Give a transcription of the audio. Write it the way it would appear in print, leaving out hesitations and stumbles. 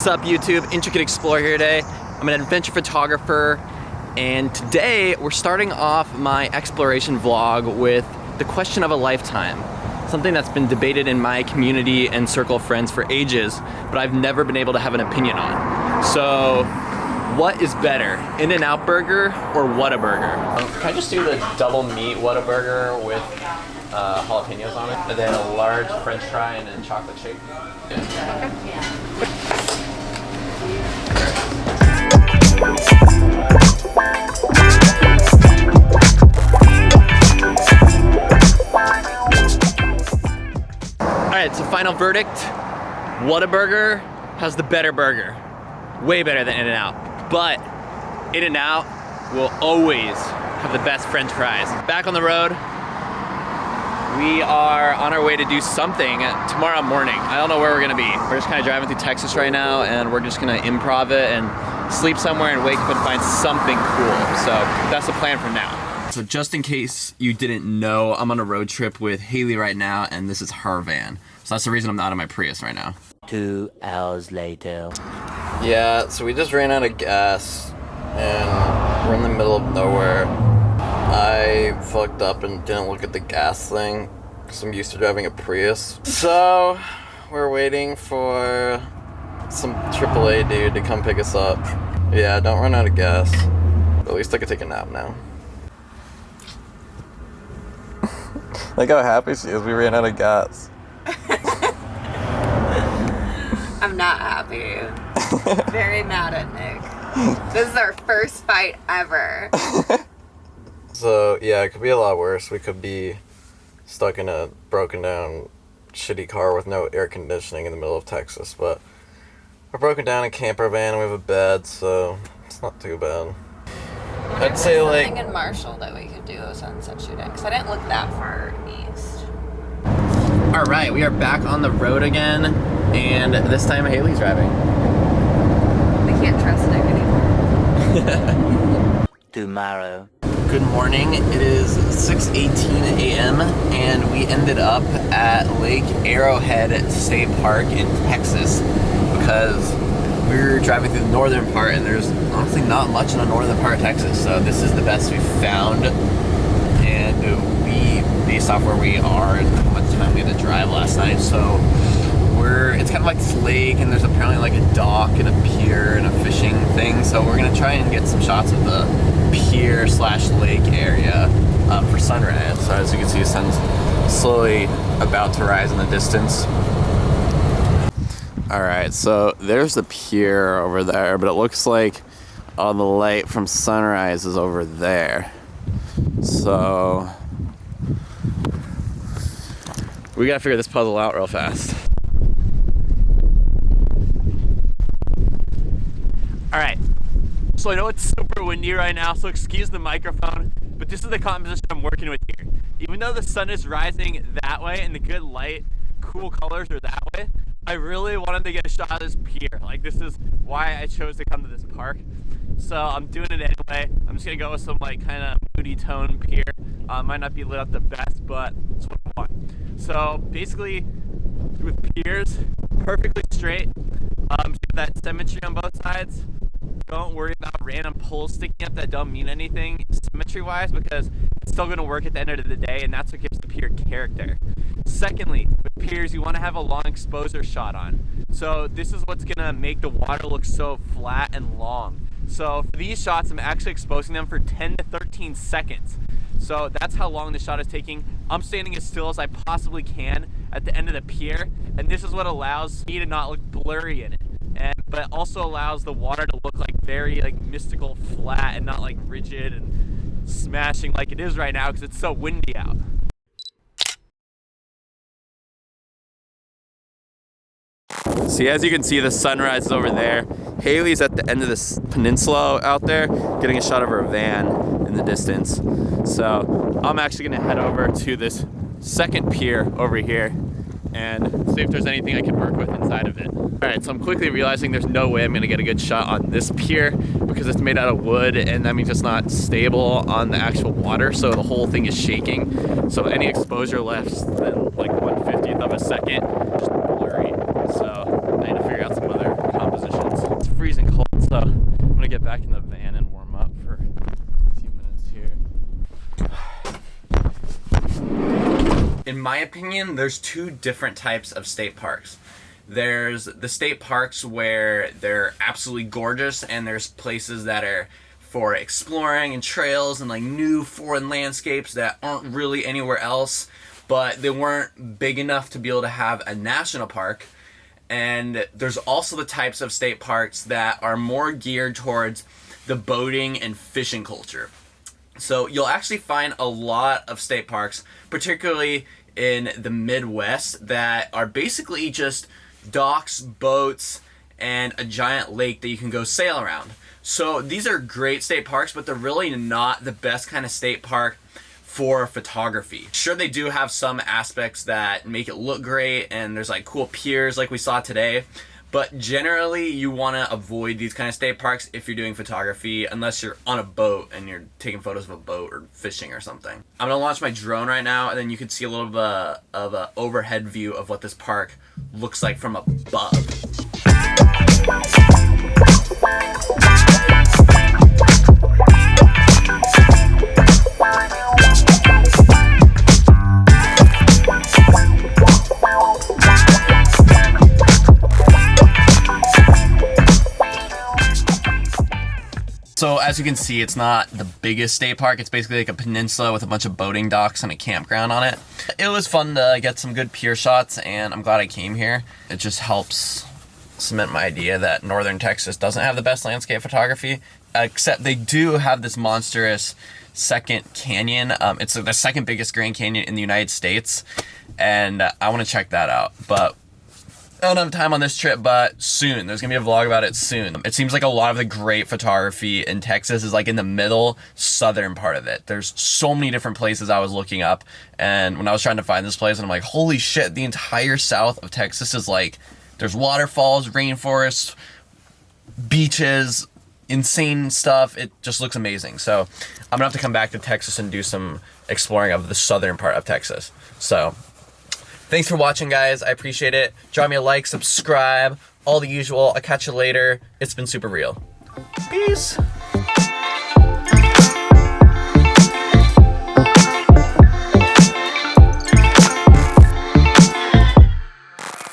What's up YouTube, Intricate Explorer here today. I'm an adventure photographer and today we're starting off my exploration vlog with the question of a lifetime. Something that's been debated in my community and circle of friends for ages, but I've never been able to have an opinion on. So, what is better, In-N-Out Burger or Whataburger? Can I just do the double meat Whataburger with jalapenos on it? And then a large french fry and a chocolate shake? Yeah. Alright, so final verdict. Whataburger has the better burger. Way better than In-N-Out. But In-N-Out will always have the best french fries. Back on the road. We are on our way to do something tomorrow morning. I don't know where we're gonna be. We're just kind of driving through Texas right now and we're just gonna improv it and sleep somewhere and wake up and find something cool. So that's the plan for now. So just in case you didn't know, I'm on a road trip with Haley right now and this is her van. So that's the reason I'm not in my Prius right now. 2 hours later. Yeah, so we just ran out of gas and we're in the middle of nowhere. I fucked up and didn't look at the gas thing because I'm used to driving a Prius. So we're waiting for some AAA dude to come pick us up. Yeah, don't run out of gas. At least I could take a nap now. Look how happy she is, we ran out of gas. I'm not happy. Very mad at Nick. This is our first fight ever. So yeah, it could be a lot worse. We could be stuck in a broken down shitty car with no air conditioning in the middle of Texas, but we're broken down in camper van and we have a bed, so it's not too bad. I'd say like something in Marshall that we could do a sunset shooting, because I didn't look that far east. Alright, we are back on the road again, and this time Haley's driving. We can't trust Nick anymore. Tomorrow. Good morning, it is 6:18 a.m. and we ended up at Lake Arrowhead State Park in Texas because we were driving through the northern part and there's honestly not much in the northern part of Texas, so this is the best we've found. And we, based off where we are and how much time we had to drive last night, so it's kind of like this lake and there's apparently like a dock and a pier and a fishing thing, so we're gonna try and get some shots of the pier slash lake area for sunrise. So as you can see, the sun's slowly about to rise in the distance. Alright, so there's the pier over there, but it looks like all the light from sunrise is over there. So we gotta figure this puzzle out real fast. Alright, so I know it's super windy right now, so excuse the microphone, but this is the composition I'm working with here. Even though the sun is rising that way and the good light, cool colors are that way, I really wanted to get a shot of this pier. Like, this is why I chose to come to this park. So I'm doing it anyway. I'm just gonna go with some like kind of moody tone pier. Might not be lit up the best, but it's what I want. So basically, with piers, perfectly straight, that symmetry on both sides. Don't worry about random poles sticking up that don't mean anything symmetry wise, because it's still going to work at the end of the day, and that's what gives the pier character. Secondly, with piers, you want to have a long exposure shot on. So this is what's going to make the water look so flat and long. So for these shots, I'm actually exposing them for 10 to 13 seconds. So that's how long the shot is taking. I'm standing as still as I possibly can at the end of the pier, and this is what allows me to not look blurry in it. But also allows the water to look like very like mystical flat and not like rigid and smashing like it is right now because it's so windy out. See, as you can see, the sunrise is over there. Haley's at the end of this peninsula out there, getting a shot of her van in the distance. So I'm actually gonna head over to this second pier over here and see if there's anything I can work with inside of it. Alright, so I'm quickly realizing there's no way I'm gonna get a good shot on this pier because it's made out of wood, and that means it's not stable on the actual water, so the whole thing is shaking. So any exposure less than like 1/50th of a second, just blurry. So I need to figure out some other composition. gonna get back in the van and warm up for a few minutes here. In my opinion, there's two different types of state parks. There's the state parks where they're absolutely gorgeous, and there's places that are for exploring and trails and like new foreign landscapes that aren't really anywhere else, but they weren't big enough to be able to have a national park. And there's also the types of state parks that are more geared towards the boating and fishing culture. So you'll actually find a lot of state parks, particularly in the Midwest, that are basically just docks, boats, and a giant lake that you can go sail around. So these are great state parks, but they're really not the best kind of state park for photography. Sure, they do have some aspects that make it look great, and there's like cool piers like we saw today, but generally you want to avoid these kind of state parks if you're doing photography, unless you're on a boat and you're taking photos of a boat or fishing or something. I'm gonna launch my drone right now, and then you can see a little bit of a overhead view of what this park looks like from above. So as you can see, it's not the biggest state park. It's basically like a peninsula with a bunch of boating docks and a campground on it. It was fun to get some good pier shots, and I'm glad I came here. It just helps cement my idea that northern Texas doesn't have the best landscape photography, except they do have this monstrous second canyon. It's the second biggest Grand Canyon in the United States, and I want to check that out. But I don't have time on this trip, but soon. There's gonna be a vlog about it soon. It seems like a lot of the great photography in Texas is like in the middle southern part of it. There's so many different places I was looking up, and when I was trying to find this place, and I'm like, holy shit, the entire south of Texas is like, there's waterfalls, rainforests, beaches, insane stuff. It just looks amazing. So I'm gonna have to come back to Texas and do some exploring of the southern part of Texas. So thanks for watching, guys. I appreciate it. Drop me a like, subscribe, all the usual. I'll catch you later. It's been super real. Peace.